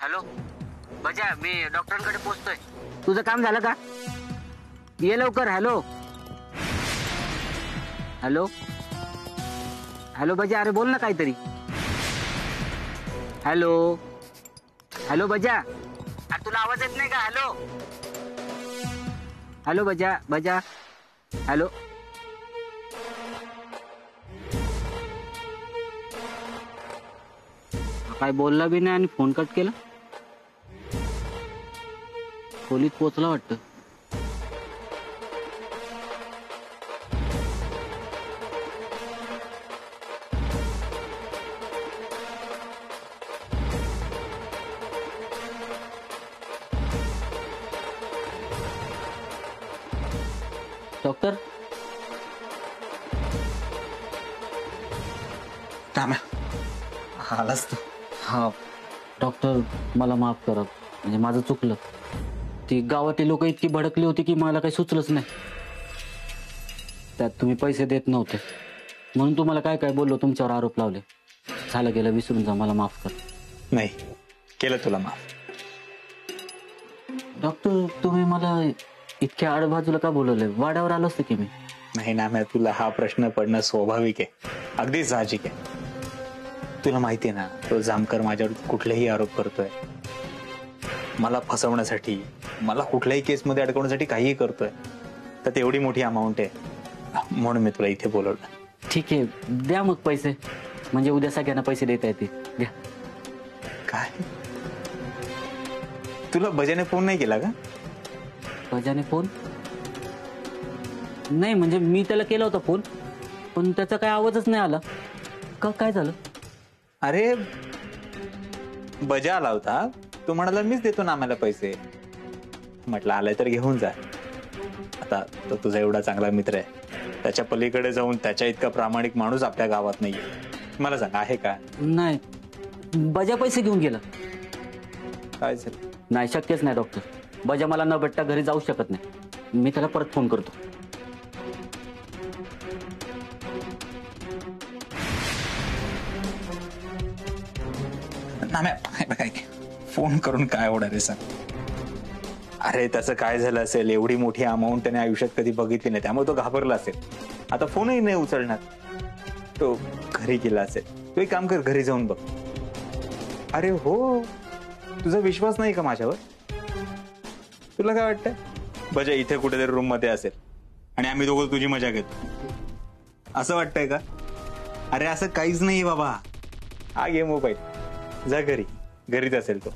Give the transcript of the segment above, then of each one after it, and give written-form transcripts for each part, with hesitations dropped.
Hello बजा, मी डॉक्टरांकडे पोहोचतोय. तुझं काम झालं का? ये लवकर. हॅलो हॅलो हॅलो बजा, अरे बोल ना काहीतरी. हॅलो हॅलो बजा, अरे तुला आवाज येत नाही का? हॅलो हॅलो बजा बजा, हॅलो. काय बोलला बी नाही आणि फोन कट केला. खोलीत पोचला वाटतं. डॉक्टर आलास तू? हा डॉक्टर, मला माफ करा. म्हणजे माझं चुकलं. ती गावातली लोक इतकी भडकली होती की मला काही सुचलंच नाही. त्यात तुम्ही पैसे देत नव्हते म्हणून तुम्हाला काय काय बोललो, तुमच्यावर आरोप लावले. झालं गेलं, विसरून जा. मला माफ कर. नाही केलं तुला माफ. डॉक्टर, तुम्ही मला इतक्या आडबाजूला का बोलवले? वाड्यावर आलो असतं की मी. नाही ना, मी तुला हा प्रश्न पडणं स्वाभाविक आहे, अगदी साहजिक आहे. तुला माहितीये ना, तो जामकर माझ्यावर कुठलेही आरोप करतोय, मला फसवण्यासाठी, मला कुठल्याही केसमध्ये अडकवण्यासाठी काहीही करतोय. तर एवढी मोठी अमाऊंट आहे म्हणून मी तुला इथे बोलवलं. ठीक आहे, द्या मग पैसे. म्हणजे उद्या सगळ्यांना पैसे देता येतील. द्या. काय तुला बजाने फोन नाही केला का? बजाने फोन नाही, म्हणजे मी त्याला केला होता फोन, पण त्याचा काय आवाजच नाही आला. का काय झालं? अरे बजा आला होता, तो म्हणाला मीच देतो ना आम्हाला पैसे. म्हटलं आलाय तर घेऊन जा. आता तो तुझा एवढा चांगला मित्र आहे, त्याच्या पलीकडे जाऊन त्याच्या इतका प्रामाणिक माणूस आपल्या गावात नाहीये. मला सांग, आहे का? नाही, बजा पैसे घेऊन गेला. काय झालं? नाही, शक्यच नाही डॉक्टर. बजा मला न भेटता घरी जाऊ शकत नाही. मी त्याला परत फोन करतो. फोन करून काय होणार आहे सांग? अरे त्याचं काय झालं असेल, एवढी मोठी अमाऊंट त्याने आयुष्यात कधी बघितली नाही, त्यामुळे तो घाबरला असेल. आता फोनही नाही उचलणार. तो घरी गेला असेल. तू एक काम कर, घरी जाऊन बघ. अरे हो, तुझा विश्वास नाही का माझ्यावर? तुला काय वाटतं, बजा इथे कुठेतरी रूम मध्ये असेल आणि आम्ही दोघं तुझी मजा घेतो असं वाटतंय का? अरे असं काहीच नाही बाबा. हा घे मोबाईल, जा घरी. घरीच असेल तो.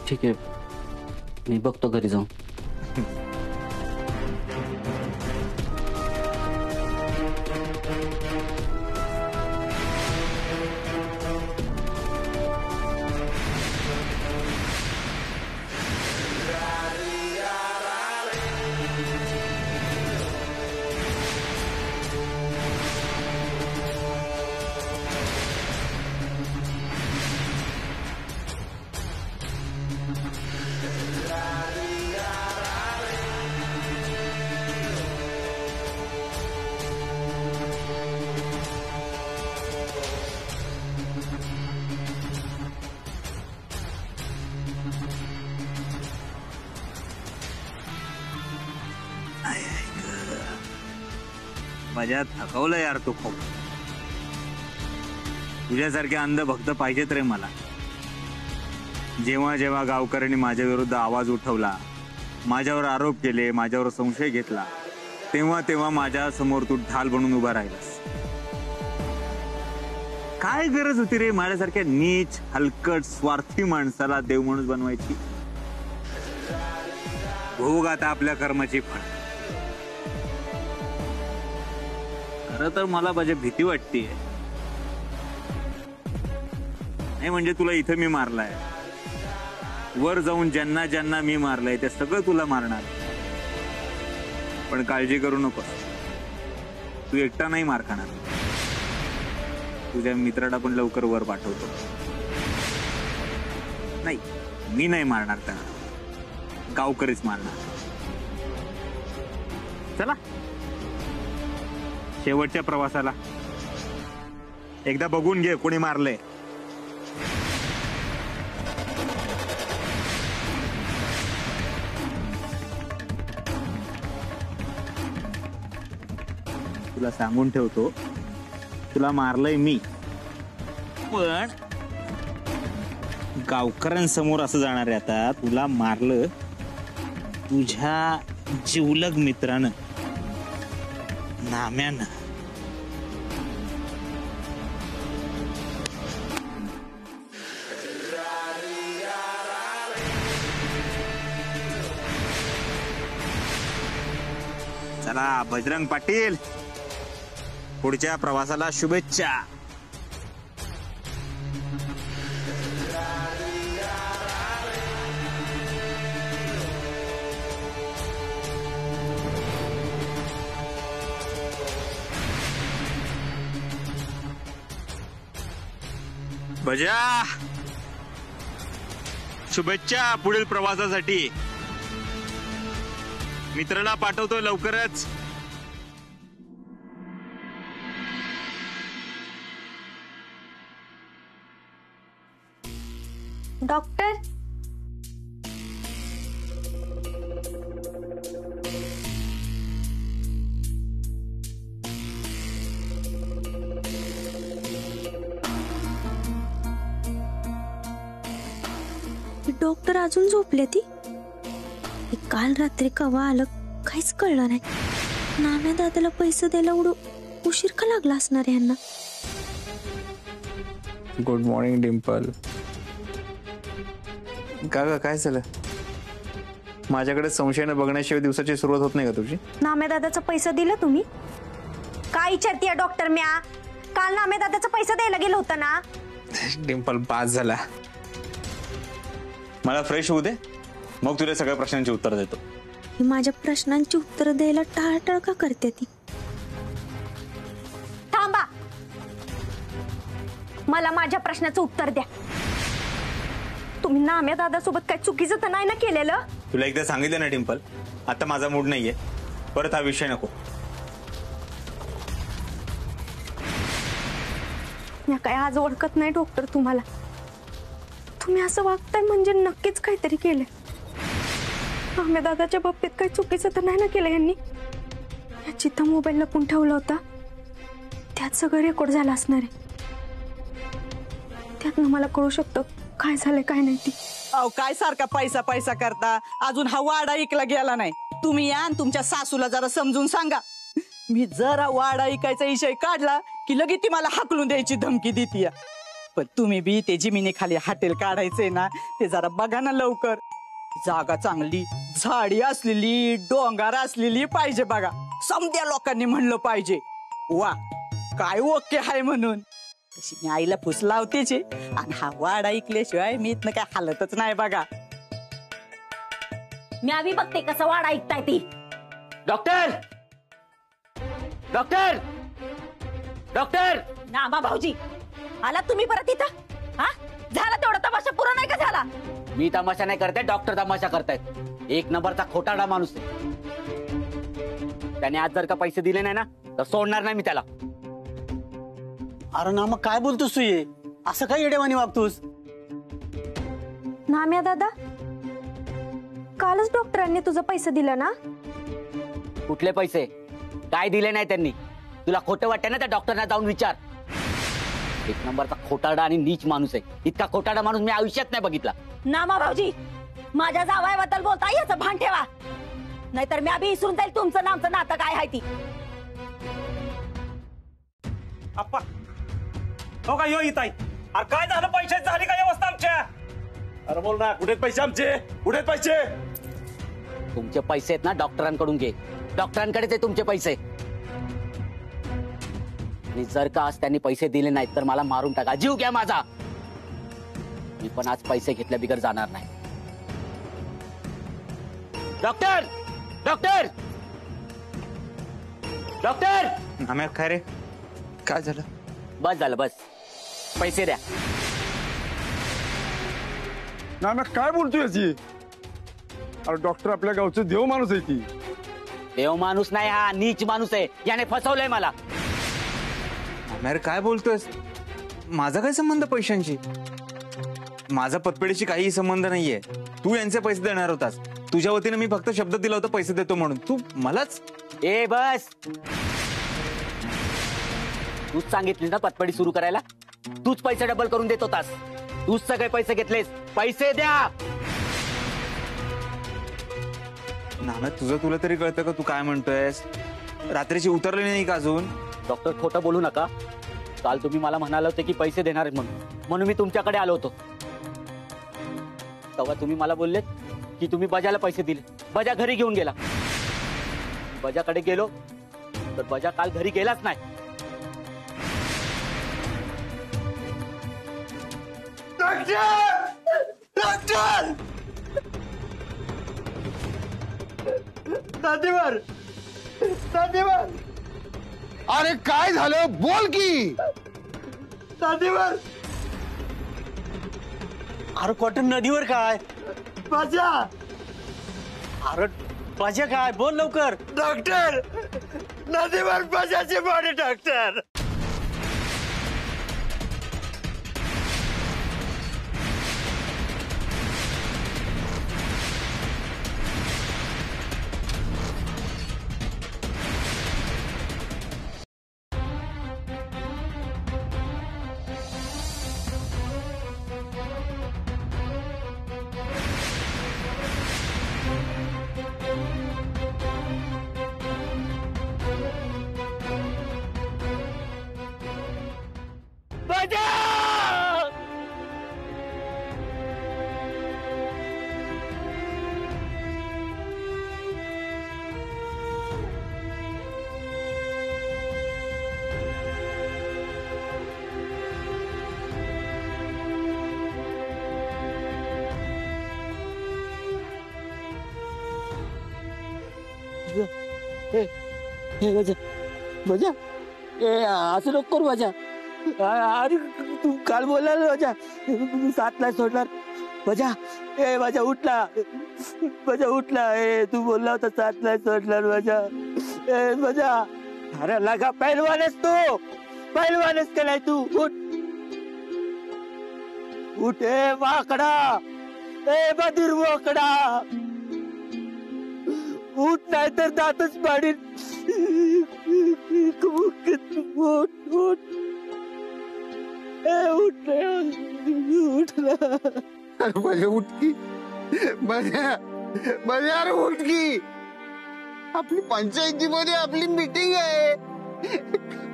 ठीक आहे, मी बघतो घरी जाऊन. माझ्या थकवलं यार तू खूप. तुझ्यासारखे अंध भक्त पाहिजेत रे मला. जेव्हा जेव्हा गावकऱ्यांनी माझ्या विरुद्ध आवाज उठवला, माझ्यावर आरोप केले, माझ्यावर संशय घेतला, तेव्हा तेव्हा माझ्या समोर तू ढाल बनून उभा राहिलास. काय गरज होती रे माझ्यासारख्या नीच, हलकट, स्वार्थी माणसाला देव माणूस बनवायची? भोग आता आपल्या कर्माची फळ. खरं तर मला माझी भीती वाटतेय. नाही म्हणजे तुला इथं मी मारलाय, वर जाऊन ज्यांना ज्यांना मी मारलंय ते सगळं तुला मारणार. पण काळजी करू नकोस, तू एकटा नाही मार खाणार. तुझ्या मित्राला पण लवकर वर पाठवतो. नाही, मी नाही मारणार त्यांना, गावकरीच मारणार. चला शेवटच्या प्रवासाला एकदा बघून घे कोणी मारलंय. तुला सांगून ठेवतो, तुला मारलंय मी, पण गावकऱ्यांसमोर असं जाणार आहे आता, तुला मारलं तुझ्या जिवलग मित्रानं, नाम्यानं. चला बजरंग पाटील, पुढच्या प्रवासाला शुभेच्छा. बजा, शुभेच्छा पुढील प्रवासासाठी. मित्राला पाठवतोय लवकरच. डॉक्टर, डॉक्टर अजून झोपले ती. काल रात्री कवा आलं काहीच कळलं नाही. नाम्या दादाला पैसे द्यायला उशीर का लागला असणार यांना. Good morning Dimple. का काय झालं? माझ्याकडे संशयानं बघण्याशिवाय दिवसाची सुरुवात होत नाही का तुझी? नाम्या दादाचा पैसा दिला तुम्ही? काय विचारतीये डॉक्टर म्या? काल नाम्या दादाचा पैसा द्यायला गेलो होता ना. डिम्पल पास झाला. मला फ्रेश होऊ दे, मग तुला सगळ्या प्रश्नांची उत्तर देतो. माझ्या प्रश्नांची उत्तर द्यायला टाळाटाळ का करते ती? थांबा, मला माझ्या प्रश्नाचं उत्तर द्या. तुम्ही नाम्या दादा सोबत काय चुकीचं तर नाही ना केलेलं? तुला एकदा सांगितलं ना डिम्पल, आता माझा मूड नाहीये, परत हा विषय नको. मी काय आज ओळखत नाही डॉक्टर तुम्हाला. तुम्ही असं वागताय म्हणजे नक्कीच काहीतरी केलंय. नाम्या दादाच्या बाबतीत काही चुकीचं तर नाही ना केलं यांनी? या जिथं मोबाईल लपून ठेवला होता त्यात सगळं रेकॉर्ड झालं असणार आहे. त्यातनं मला कळू शकतं काय झालंय काय नाही ती. अहो काय सारखा पैसा पैसा करता, अजून हा वाडा ऐकला गेला नाही. तुम्ही या आणि तुमच्या सासूला जरा समजून सांगा. मी जरा वाडा ऐकायचा विषय काढला की लगेच ती मला हाकलून द्यायची धमकी देतीय. पण तुम्ही बी ते जिमिनी खाली हॉटेल काढायचंय ना, ते जरा बघा ना लवकर. जागा चांगली, झाडी असलेली, डोंगर असलेली पाहिजे बघा. समद्या लोकांनी म्हणलं पाहिजे वा काय ओके हाय म्हणून. तशी मी आईला फुस लावतेच, आणि हा वाडा ऐकल्याशिवाय मी इथनं काय हालतच नाही बघा. मी आम्ही बघते कसं वाडा ऐकताय ती. Doctor, doctor, doctor. नामा भाऊजी, आला तुम्ही परत इथं? हा झाला तेवढा तमाशा पुरा नाही का झाला? मी तमाशा नाही करते, डॉक्टर तमाशा करतायत. एक नंबरचा खोटारडा माणूस आहे. त्याने आज जर का पैसे दिले नाही ना तर सोडणार नाही मी त्याला. अरे ना मग काय बोलतोस तू? ये असं काय येडेवानी वागतोस? नाम्या दादा, कालच डॉक्टरांनी तुझं पैसे दिलं ना? कुठले पैसे? काय दिले नाही त्यांनी? तुला खोटं वाटतं ना त्या डॉक्टरना जाऊन विचार. एक नंबरचा खोटारडा आणि नीच माणूस आहे. इतका खोटारडा माणूस मी आयुष्यात नाही बघितला. नामा भाऊजी, माझ्या जावयाबद्दल बोलता याचं भान ठेवा, नाहीतर मी आधी विसरून जाईल तुमचं नामचं नातं काय आहे ती. अप्पा हो का यो येत आहे? अरे काय झालं? पैशाची झाली काय अवस्था आमच्या? अरे बोल ना, कुठे पैसे आमचे? कुठे पैसे? तुमचे पैसे आहेत ना डॉक्टरांकडून घे. डॉक्टरांकडेच आहे तुमचे पैसे. आणि जर का आज त्यांनी पैसे दिले नाहीत तर मला मारून टाका, जीव घ्या माझा. मी पण आज पैसे घेतल्या बिगर जाणार नाही. Doctor, doctor, doctor. नाम्या काय रे, काय झालं? बस झालं, बस. पैसे द्या. ना काय बोलतोय याची? अरे डॉक्टर आपल्या गावचे देव माणूस आहे ती. देव माणूस नाही, हा नीच माणूस आहे. याने फसवलंय मला. नाम्या काय बोलतोयस? माझा काय संबंध पैशांशी? माझा पतपेढीशी काही संबंध नाहीये. तू यांचे पैसे देणार होतास. तुझ्या वतीने मी फक्त शब्द दिला होता पैसे देतो म्हणून. तू मलाच. ए बस. तूच सांगितली ना पतपडी सुरू करायला. तूच पैसे डबल करून देत होतास. तूच सगळे पैसे घेतलेस. पैसे द्या. नाना तुझं तुला तरी कळतं का तू काय म्हणतोयस? रात्रीची उतरली नाही का अजून? डॉक्टर खोटं बोलू नका. काल तुम्ही मला म्हणाले होते की पैसे देणार आहेत म्हणून मी तुमच्याकडे आलो होतो. तेव्हा तुम्ही मला बोललेत की तुम्ही बजाला पैसे दिले. बजा घरी घेऊन गेला. बजाकडे गेलो तर बजा काल घरी गेलाच नाही. अरे काय झालं बोल की. अरे कॉटन नदीवर काय माझ्या अरे बजा काय बोल लवकर. डॉक्टर नदीवर बजाची बॉडी डॉक्टर. बजा असं नको करू. बजा अरे तू काल बोलला बजा तू 7 नाही सोडणार. बजा बजा उठला. बजा उठला. तू बोलला होता 7 नाही सोडणार. बजा बजा अरे लगा पहिलवानच तू. पहिलवानच केलाय तू. उठ उठ माकडा. बधीर मोकडा. उठ नाही तर दातच पाडीन. उठ उठ उठ अरे माझ्या उठकी माझ्या अरे उठकी. आपली पंचायतीमध्ये आपली मीटिंग आहे.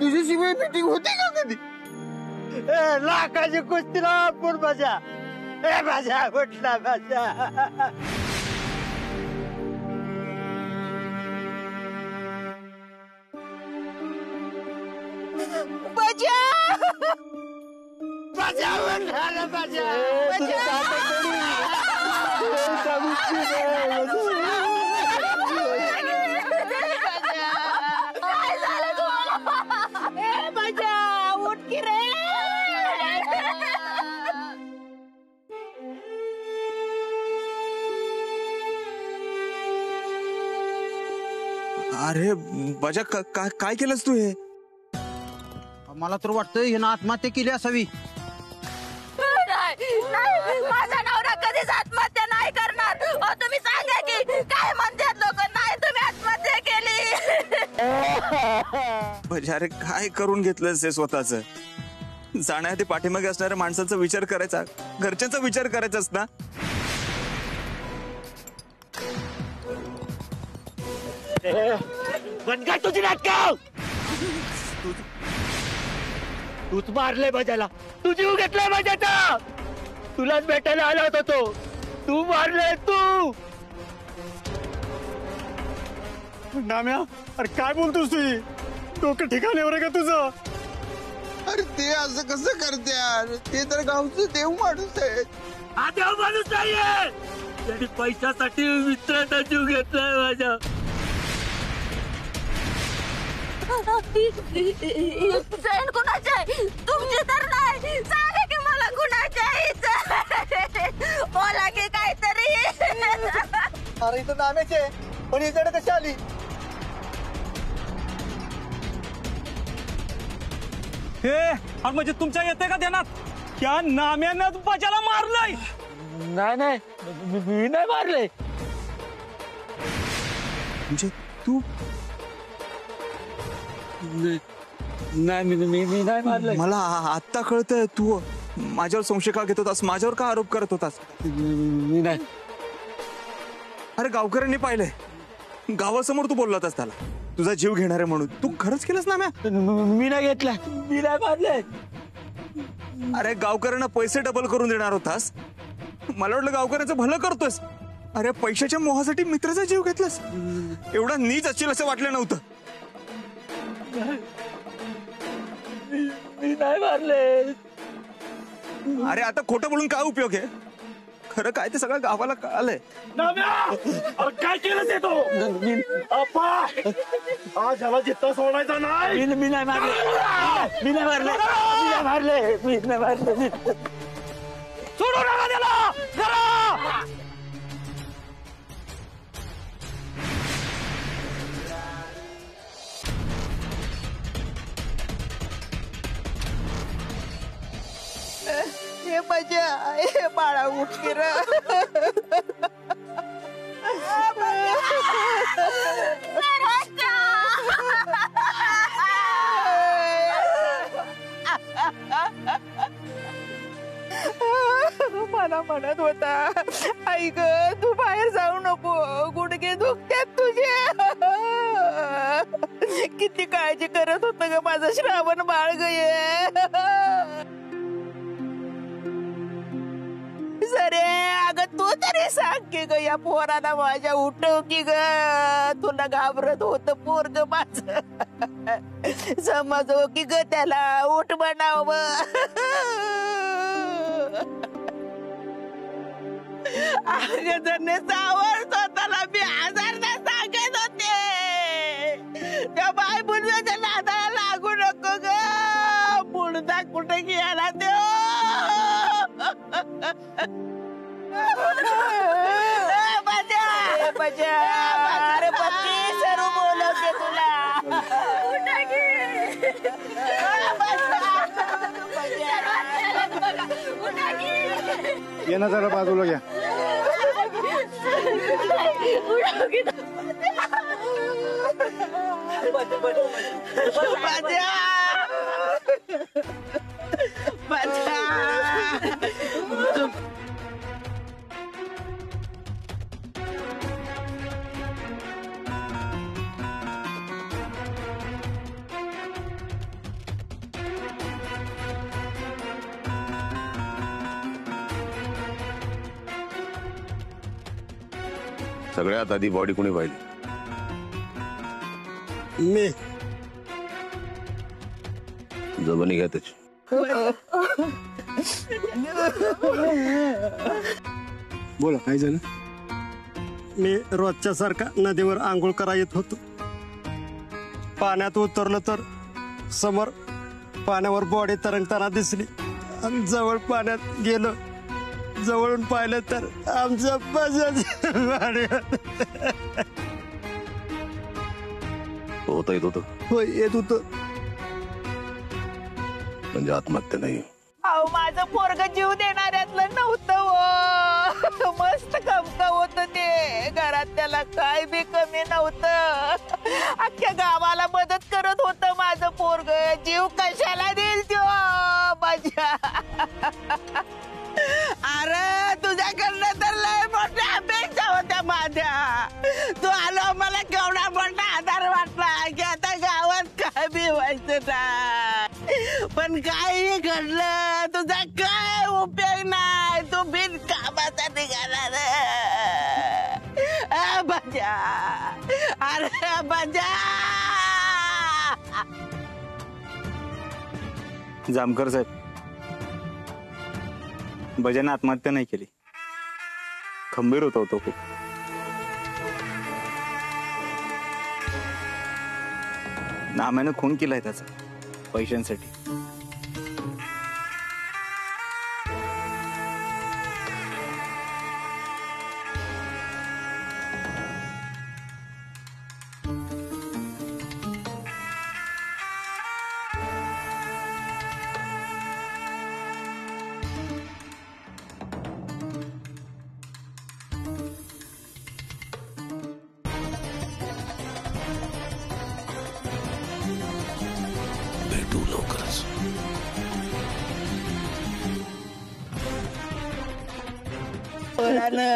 तुझ्याशिवाय मीटिंग होते का कधी? लाखाची कुस्तीला आपण माझ्या माझ्या उठला माझ्या. अरे बजा काय केलंस तू हे? मला तर वाटतं हिनं आत्महत्या केली असावी. माझा नवरा कधीच आत्महत्या नाही करणार. तुम्ही सांगा की काय म्हणतात लोक. नाही तुम्ही आत्महत्या केली. बजा अरे काय करून घेतलंस हे स्वतःच? जाण्याआधी पाठीमागे असणाऱ्या माणसाचा विचार करायचा. घरच्यांचा विचार करायचाच ना. बंद कर तुझी नाटकं. तूच मारले बजाला. तू जीव घेतलाय बजाचा. तुलाच भेटायला आला होता तो. तू मारले तू. नाम्या अरे काय बोलतोस तू? डोकं ठिकाणीवर आहे का तुझं? अरे ते असं कसं करते यार? ते तर गावचं देव माणूस आहे. हा देव माणूस नाहीये. त्यांनी पैशासाठी मित्राचा जीव घेतलाय माझ्या. जैन कुणाचे आहे? तुमची तर नाही. सांगा की मला कुणाचे आहे? बोला की काहीतरी. अरे इथं नाम्याचे पण इकडे कशी आली? हे म्हणजे तुमच्या येते का ध्यानात? त्या नाम्यानं बजाला मारलंय. नाही मी नाही मारले. म्हणजे तू नाही मी नाही मारलंय. मला आत्ता कळतंय तू माझ्यावर संशय का घेत होतास, माझ्यावर का आरोप करत होतास. मी नाही. अरे गावकऱ्यांनी पाहिलंय, गावासमोर तू बोलला होतास त्याला तुझा जीव घेणार आहे म्हणून. तू खरंच केलंस ना म्या? मी नाही घेतला, मी नाही मारलंय. अरे गावकऱ्यांना पैसे डबल करून देणार होतास, मला वाटलं गावकऱ्यांचं भलं करतोस. अरे पैशाच्या मोहासाठी मित्राचा जीव घेतलास. एवढा नीच असेल असं वाटलं नव्हतं. मी नाही मारले. अरे आता खोटं बोलून काय उपयोग आहे, खरं काय ते सगळं गावाला कळालंय. अरे काय केलं ते तो अप्पा, आज ह्याला जित्ता सोडायचा नाही. मी नाही मारले, मी नाही मारले, मी नाही मारले, मी नाही मारले. सोडू नका त्याला. जरा हे मजा, हे बाळा उठ की र. मला म्हणत होता, आई ग तू बाहेर जाऊ नको, गुडघे दुखतात तुझे. किती काळजी करत होत ग माझं श्रावण बाळ ग. सरे अगं तू तरी सांग की ग या पोराला माझ्या उठव की ग. तुला घाबरत होत पोरग माझ, समजव की ग त्याला, उठ म्हणाव. अगं जण सावर स्वतःला मी आजार सांगत होते. त्या बाय बुडव्याच्या नादाला लागू नको ग. मुडदा कुठे गेला तो. अरे पत्ती सर्व बोलवते तुला. ये ना जरा बाजूला घ्या. सगळ्यात आधी बॉडी कोणी पाहिली? मी. जबानी घ्या त्याची. बोला काय झालं? मी रोजच्या सारखा नदीवर आंघोळ करा येत होतो. पाण्यात उतरलो तर समोर पाण्यावर बॉडी तरंगताना दिसली. आणि जवळ पाण्यात गेलो, जवळून पाहिलं तर आमच्या होता येत होतं. होय येत होत. म्हणजे आत्महत्या नाही. अहो माझं पोरग जीव देणाऱ्यातलं नव्हतं. मस्त कमका होत ते. घरात त्याला काय बी कमी नव्हतं. अख्ख्या गावाला मदत करत होत माझं पोरग. जीव कशाला देईल तो माझ्या. अरे तुझ्याकडनं तर लय मोठ्या अपेक्षा होत्या माझ्या. तू आलो मला केवढा मोठा आधार वाटला की आता गावात काय बी व्हायचं नाही. पण काही घडलं तुझा काय उपयोग नाही. तू बिन कामाचा निघाला रे बजा. अरे बजा. जामकर साहेब, भजन आत्महत्या नाही केली. खंबीर होता तो खूप. नाम्यानं खून केलाय त्याचा पैशांसाठी. भेटू लवकरच. पोरानं